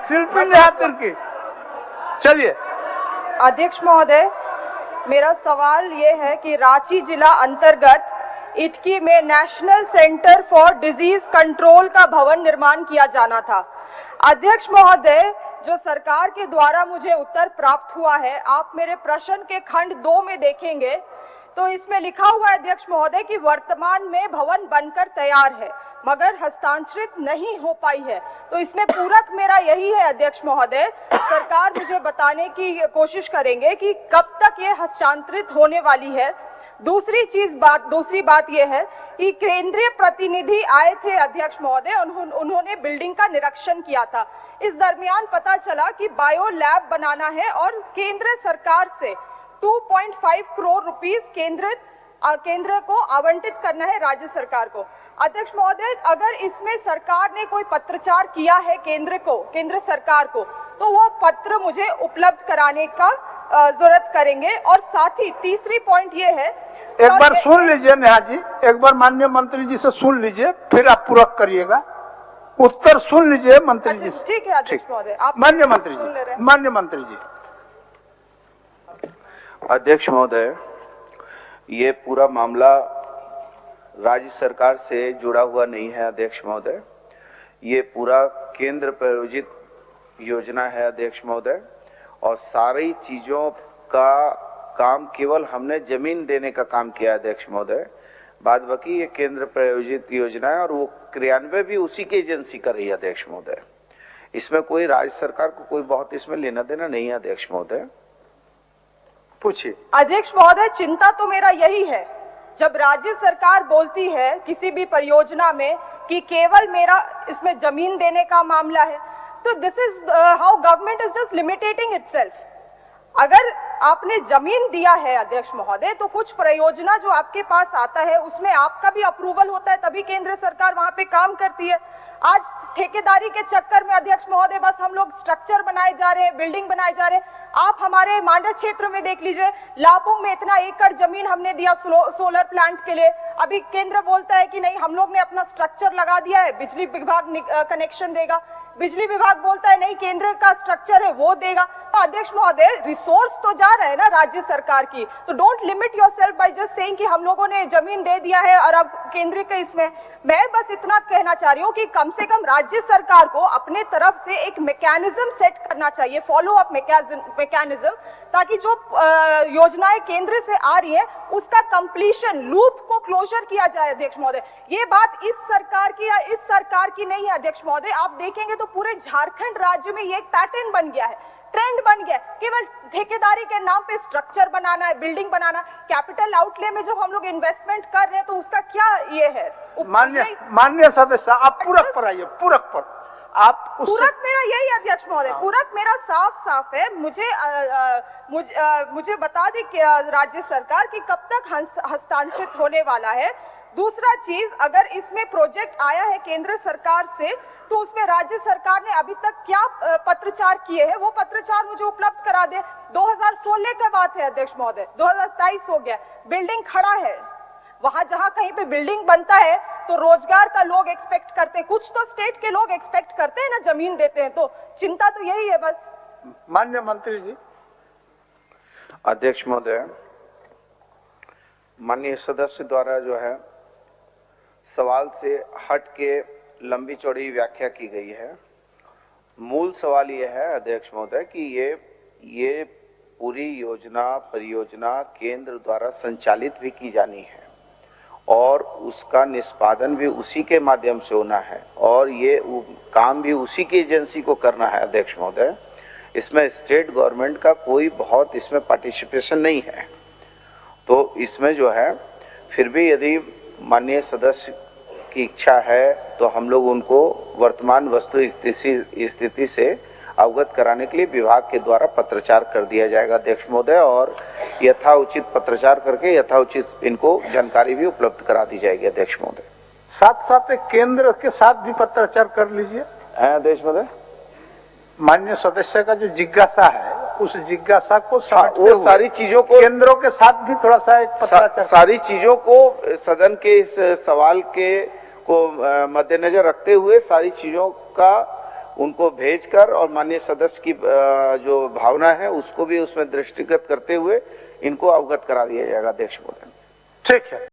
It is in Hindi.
शिल्पी ने हाथ की। चलिए अध्यक्ष महोदय, मेरा सवाल ये है कि रांची जिला अंतर्गत इटकी में national centre for disease control का भवन निर्माण किया जाना था। अध्यक्ष महोदय, जो सरकार के द्वारा मुझे उत्तर प्राप्त हुआ है, आप मेरे प्रश्न के खंड 2 में देखेंगे तो इसमें लिखा हुआ है अध्यक्ष महोदय कि वर्तमान में भवन बनकर तैयार है मगर हस्तांतरित नहीं हो पाई है। तो इसमें पूरक मेरा यही है अध्यक्ष महोदय, सरकार मुझे बताने की कोशिश करेंगे कि कब तक ये हस्तांतरित होने वाली है। दूसरी बात यह है कि केंद्रीय प्रतिनिधि आए थे अध्यक्ष महोदय, उन्होंने बिल्डिंग का निरीक्षण किया था। इस दरमियान पता चला कि बायो लैब बनाना है और केंद्र सरकार से 2.5 करोड़ रुपीस केंद्र को आवंटित करना है राज्य सरकार को। अध्यक्ष महोदय, अगर इसमें सरकार ने कोई पत्राचार किया है केंद्र सरकार को, तो वो पत्र मुझे उपलब्ध कराने का जरूरत करेंगे। और साथ ही तीसरी पॉइंट ये है, एक बार सुन लीजिए नेहा जी, एक बार माननीय मंत्री जी से सुन लीजिए, फिर आप पूरक करिएगा। उत्तर सुन लीजिए मंत्री जी से। ठीक है अध्यक्ष महोदय, आप माननीय मंत्री जी, माननीय मंत्री जी। अध्यक्ष महोदय, ये पूरा मामला राज्य सरकार से जुड़ा हुआ नहीं है अध्यक्ष महोदय, ये पूरा केंद्र प्रायोजित योजना है अध्यक्ष महोदय, और सारी चीजों का काम केवल हमने जमीन देने का काम किया अध्यक्ष महोदय। बाद बाकी ये केंद्र प्रायोजित योजना है और वो क्रियान्वयन भी उसी की एजेंसी कर रही है अध्यक्ष महोदय। इसमें कोई राज्य सरकार को कोई बहुत इसमें लेना देना नहीं है अध्यक्ष महोदय। पूछिए अध्यक्ष महोदय, चिंता तो मेरा यही है, जब राज्य सरकार बोलती है किसी भी परियोजना में कि केवल मेरा इसमें जमीन देने का मामला है, तो this is how government is just limitating itself. अगर आपने जमीन दिया है अध्यक्ष महोदय, तो कुछ परियोजना जो आपके पास आता है उसमें आपका भी अप्रूवल होता है, तभी केंद्र सरकार वहां पे काम करती है। आज ठेकेदारी के चक्कर में अध्यक्ष महोदय बस हम लोग स्ट्रक्चर बनाए जा रहे हैं, बिल्डिंग बनाए जा रहे हैं। आप हमारे मांडर क्षेत्र में देख लीजिए, लापोंग में इतना एकड़ जमीन हमने दिया सोलर प्लांट के लिए, अभी केंद्र बोलता है कि नहीं हम लोग ने अपना स्ट्रक्चर लगा दिया है, बिजली विभाग कनेक्शन देगा। बिजली विभाग बोलता है नहीं केंद्र का स्ट्रक्चर है वो देगा। तो अध्यक्ष महोदय, रिसोर्स तो जा रहे हैं ना राज्य सरकार की, तो don't limit yourself by just saying कि हम लोगों ने जमीन दे दिया है और अब केंद्र के इसमें। मैं बस इतना कहना चाह रही हूँ कि कम से कम राज्य सरकार को अपने तरफ से एक मैकेनिज्म सेट करना चाहिए, फॉलो अप मैकेनिज्म, ताकि जो योजनाएं केंद्र से आ रही है उसका कंप्लीशन, लूप को क्लोजर किया जाए अध्यक्ष महोदय। ये बात इस सरकार की या इस सरकार की नहीं है अध्यक्ष महोदय, आप देखेंगे तो पूरे झारखंड राज्य में ये एक पैटर्न बन गया है, ट्रेंड बन गया। केवल ठेकेदारी के नाम पे स्ट्रक्चर बनाना है, बिल्डिंग बनाना। कैपिटल आउटले में जब हम लोग इन्वेस्टमेंट कर रहे हैं तो उसका क्या ये है? माननीय सदस्य, आप पूरक पर आइए, पूरक पर आप। पूरक मेरा यही अध्यक्ष महोदय, पूरक मेरा साफ है। मुझे बता दे कि राज्य सरकार की कब तक हस्तांतरित होने वाला है। दूसरा चीज, अगर इसमें प्रोजेक्ट आया है केंद्र सरकार से, तो उसमें राज्य सरकार ने अभी तक क्या पत्राचार किए हैं, वो पत्राचार मुझे उपलब्ध करा दे। 2016 का बात है अध्यक्ष महोदय, 2023 हो गया, बिल्डिंग खड़ा है। वहां जहां कहीं पे बिल्डिंग बनता है तो रोजगार का लोग एक्सपेक्ट करते हैं, कुछ तो स्टेट के लोग एक्सपेक्ट करते हैं ना, जमीन देते हैं। तो चिंता तो यही है बस। माननीय मंत्री जी। अध्यक्ष महोदय, माननीय सदस्य द्वारा जो है सवाल से हट के लंबी चौड़ी व्याख्या की गई है। मूल सवाल यह है अध्यक्ष महोदय कि ये पूरी परियोजना केंद्र द्वारा संचालित भी की जानी है और उसका निष्पादन भी उसी के माध्यम से होना है और ये काम भी उसी की एजेंसी को करना है अध्यक्ष महोदय। इसमें स्टेट गवर्नमेंट का कोई बहुत इसमें पार्टिसिपेशन नहीं है। तो इसमें जो है फिर भी यदि माननीय सदस्य की इच्छा है तो हम लोग उनको वर्तमान वस्तु स्थिति से अवगत कराने के लिए विभाग के द्वारा पत्राचार कर दिया जाएगा अध्यक्ष महोदय, और यथाउचित पत्राचार करके यथाउचित इनको जानकारी भी उपलब्ध करा दी जाएगी अध्यक्ष महोदय। साथ साथ केंद्र के साथ भी पत्राचार कर लीजिए अध्यक्ष महोदय। माननीय सदस्य का जो जिज्ञासा है उस जिज्ञासा को वो सारी चीजों को केंद्रों के साथ भी थोड़ा सा एक पत्राचार सारी चीजों को सदन के इस सवाल के को मद्देनजर रखते हुए सारी चीजों का उनको भेजकर और माननीय सदस्य की जो भावना है उसको भी उसमें दृष्टिगत करते हुए इनको अवगत करा दिया जाएगा अध्यक्ष महोदय। ठीक है।